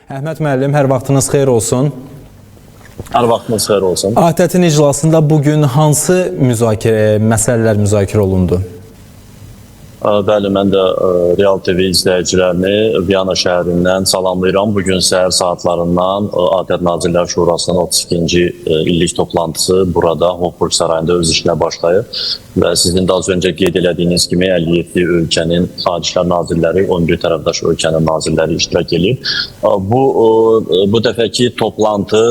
Əhməd müəllim, hər vaxtınız xeyir olsun. Hər vaxtınız xeyir olsun. ATƏT-in iclasında bugün hansı məsələlər müzakirə olundu? Bəli, mən də Real TV izləyicilərini Viyana şəhərindən salamlayıram. Bugün səhər saatlarından ATƏT Nazirlər Şurasının 32-ci illik toplantısı burada Hofburg sarayında öz işinə başlayıb. Və sizin də az öncə qeyd elədiyiniz kimi 57 ölkənin xaricilər nazirləri, 11 tərəfdaş ölkənin nazirləri iştirak edib. Bu dəfəki toplantı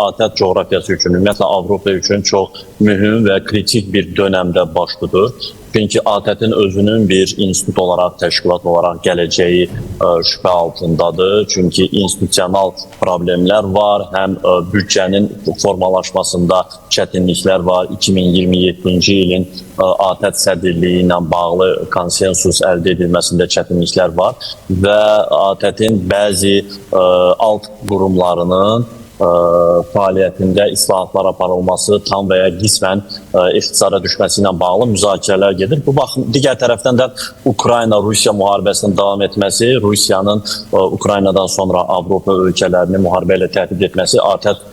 ATƏT coğrafiyası üçün, ümumiyyətlə Avropa üçün çox mühüm və kritik bir dönəmdə baş tutur. Çünki ATƏT-in özünün bir institut olaraq, təşkilat olaraq gələcəyi şübhə altındadır. Çünki institusional problemlər var, həm büdcənin formalaşmasında çətinliklər var. 2027-ci ilin ATƏT sədrliyi ilə bağlı konsensus əldə edilməsində çətinliklər var və ATƏT-in bəzi alt qurumlarının fəaliyyətində islahatlar aparılması, tam və ya qismən ixtisara düşməsi ilə bağlı müzakirələr gedir. Bu baxım, digər tərəfdən də Ukrayna-Rusiya müharibəsinin davam etməsi, Rusiyanın Ukraynadan sonra Avropa ölkələrini müharibə ilə təhdid etməsi ATƏT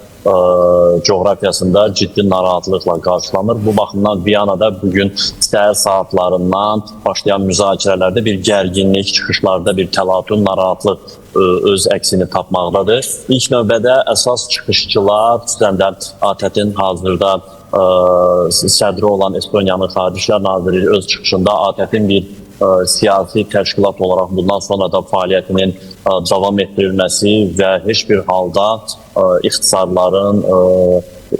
coğrafiyasında ciddi narahatlıqla qarşılanır. Bu baxımdan Viyanada bugün səhər saatlarından başlayan müzakirələrdə bir gərginlik, çıxışlarda bir təlatüm, narahatlıq öz əksini tapmaqdadır. İlk növbədə əsas çıxışçılar, xüsusən də ATƏT-in hazırda sədri olan Estoniyanın Xarici İşlər Naziri öz çıxışında ATƏT-in bir siyasi təşkilat olaraq bundan sonra da fəaliyyətinin davam etdirilməsi və heç bir halda ixtisarların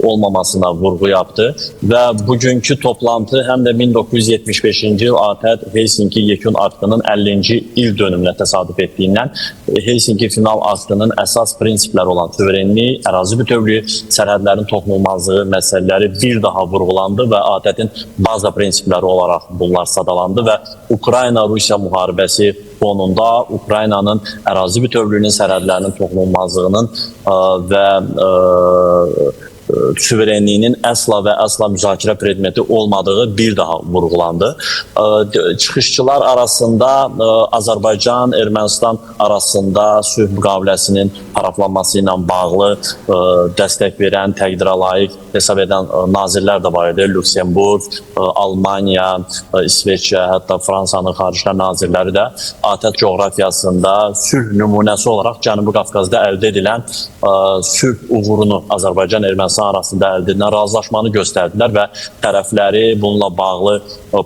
olmamasına vurğu yaptı və bugünkü toplantı həm də 1975-ci il ATƏT Helsinki Yekun Aktının 50-ci il dönümünə təsadüf etdiyindən Helsinki Final Aktının əsas prinsipləri olan suverenlik, ərazi bütövlüyü, sərhədlərin toxunulmazlığı məsələləri bir daha vurğulandı və ATƏT-in baza prinsipləri olaraq bunlar sadalandı və Ukrayna-Rusiya müharibəsi fonunda Ukraynanın ərazi bütövlüyünün, sərhədlərinin toxunulmazlığının və suverenliyinin əsla və əsla müzakirə predmeti olmadığı bir daha vurğulandı. Çıxışçılar arasında Azərbaycan, Ermənistan arasında sülh müqaviləsinin paraflanması ilə bağlı dəstək verən, təqdirə layiq hesab edən nazirlər də var idi. Lüksemburg, Almaniya, İsveçrə, hətta Fransanın Xarici İşlər nazirləri də ATƏT coğrafiyasında sülh nümunəsi olaraq Cənubi Qafqazda əldə edilən sülh uğurunu Azərbaycan, Ermənistan arasında əldə edilən razılaşmanı göstərdilər və tərəfləri bununla bağlı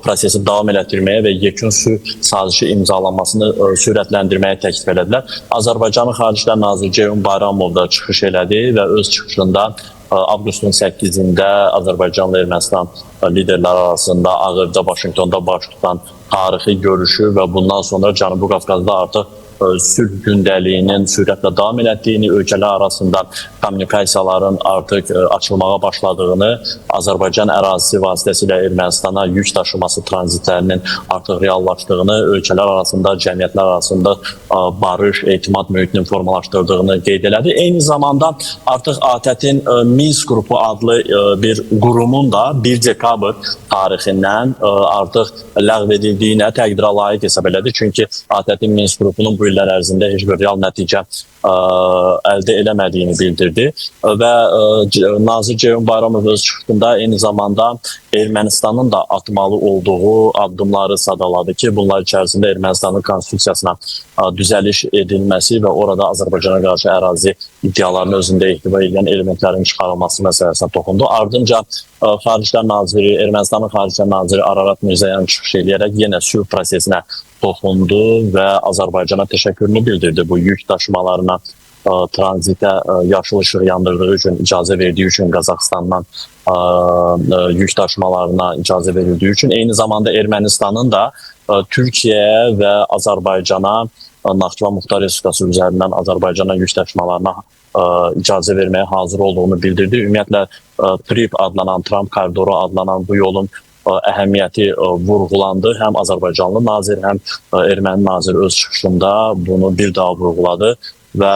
prosesi davam elətdirməyə və yekun sülh sazişi imzalanmasını sürətləndirməyə təklif elədilər. Azərbaycanın Xarici İşlər Naziri Ceyhun Bayramov da çıxış elədi və öz çıxışında avqustun 8-də Azərbaycanla Ermənistan liderləri arasında Ağ-Evdə, Vaşinqtonda baş tutan tarixi görüşü və bundan sonra Cənubi Qafqazda artıq sülh gündəliyinin sürətlə davam elətdiyini, ölkələr arasında kommunikasiyaların artıq açılmağa başladığını, Azərbaycan ərazisi vasitəsilə Ermənistana yük daşıması tranzitlərinin artıq reallaşdığını, ölkələr arasında, cəmiyyətlər arasında barış, etimad mühitinin formalaşdırdığını qeyd elədi. Eyni zamanda artıq ATƏT-in Minsk qrupu adlı bir qurumun da 1 dekabr tarixindən artıq ləğv edildiyinə təqdirə layiq hesab elədi. Çünki ATƏT-in Minsk qrupunun bu illər ərzində heç bir real nəticə əldə eləmədiyini bildirdi və Nazir Ceyhun Bayramov öz çıxışında eyni zamanda Ermənistanın da atmalı olduğu addımları sadaladı ki, bunlar içərisində Ermənistanın konstitusiyasına düzəliş edilməsi və orada Azərbaycana qarşı ərazi iddialarını özündə ehtiva edən elementlərin çıxarılması məsələsinə toxundu. Ardınca Xarici İşlər Naziri, Ermənistanın Xarici İşlər Naziri Ararat Mirzəyan çıxış edərək yenə sülh prosesinə toxundu və Azərbaycana təşəkkürünü bildirdi bu yük daşımalarına tranzitə yaşıl işıq yandırdığı üçün, icazə verdiyi üçün, Qazaxıstandan yük daşımalarına icazə verildiyi üçün. Eyni zamanda Ermənistanın da Türkiyəyə və Azərbaycana, Naxçıvan Muxtar Respublikası üzərindən Azərbaycana yük daşımalarına icazə verməyə hazır olduğunu bildirdi. Ümumiyyətlə, TRIP adlanan, Tramp koridoru adlanan bu yolun əhəmiyyəti vurğulandı. Həm Azərbaycanlı nazir, həm erməni nazir öz çıxışında bunu bir daha vurğuladı və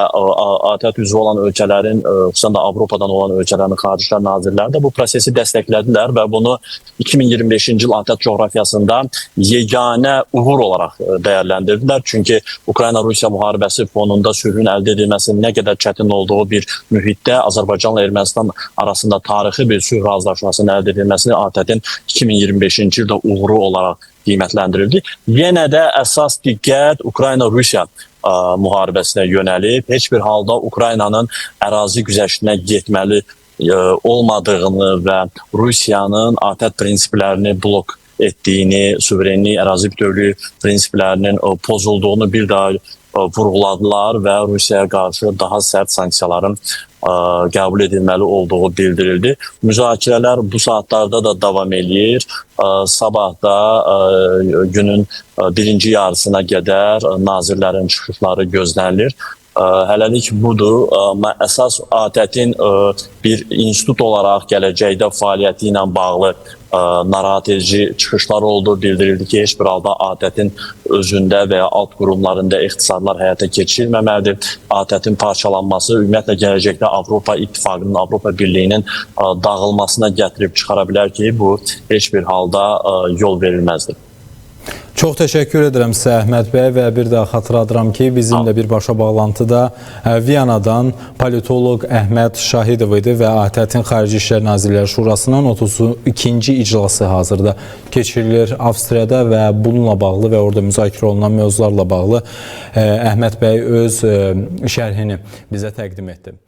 ATƏT üzvü olan ölkələrin, xüsusən də Avropadan olan ölkələrin Xarici İşlər Nazirləri də bu prosesi dəstəklədilər və bunu 2025-ci il ATƏT coğrafiyasında yeganə uğur olaraq dəyərləndirdilər. Çünki Ukrayna-Rusiya müharibəsi fonunda sülhün əldə edilməsinin nə qədər çətin olduğu bir mühitdə Azərbaycanla Ermənistan arasında tarixi bir sülh razılaşmasının əldə edilməsini ATƏT-in 2025-ci ildə uğuru olaraq qiymətləndirildi. Yenə də əsas diqqət Ukrayna-Rusiya müharibəsinə yönəlib. Heç bir halda Ukraynanın ərazi güzəştinə getməli olmadığını və Rusiyanın ATƏT prinsiplərini blok etdiyini, suverenlik, ərazi bütövlüyü prinsiplərinin pozulduğunu bir daha vurğuladılar və Rusiyaya qarşı daha sərt sanksiyaların qəbul edilməli olduğu bildirildi. Müzakirələr bu saatlarda da davam eləyir. Sabah da günün birinci yarısına qədər nazirlərin çıxışları gözlənilir. Hələlik budur. Əsas ATƏT-in bir institut olaraq gələcəkdə fəaliyyəti ilə bağlı narahat edici çıxışlar oldu. Bildirildi ki, heç bir halda ATƏT-in özündə və ya alt qurumlarında ixtisarlar həyata keçirilməməlidir. ATƏT-in parçalanması ümumiyyətlə gələcəkdə Avropa İttifaqının, Avropa Birliyinin dağılmasına gətirib çıxara bilər ki, bu heç bir halda yol verilməzdir. Çox təşəkkür edirəm sizə Əhməd bəy və bir daha xatırladıram ki, bizimlə birbaşa bağlantıda Viyanadan politoloq Əhməd Şahidov idi və ATƏT-in Xarici İşlər Nazirləri Şurasının 32-ci iclası hazırda keçirilir Avstriyada və bununla bağlı və orada müzakirə olunan mövzularla bağlı Əhməd bəy öz şərhini bizə təqdim etdi.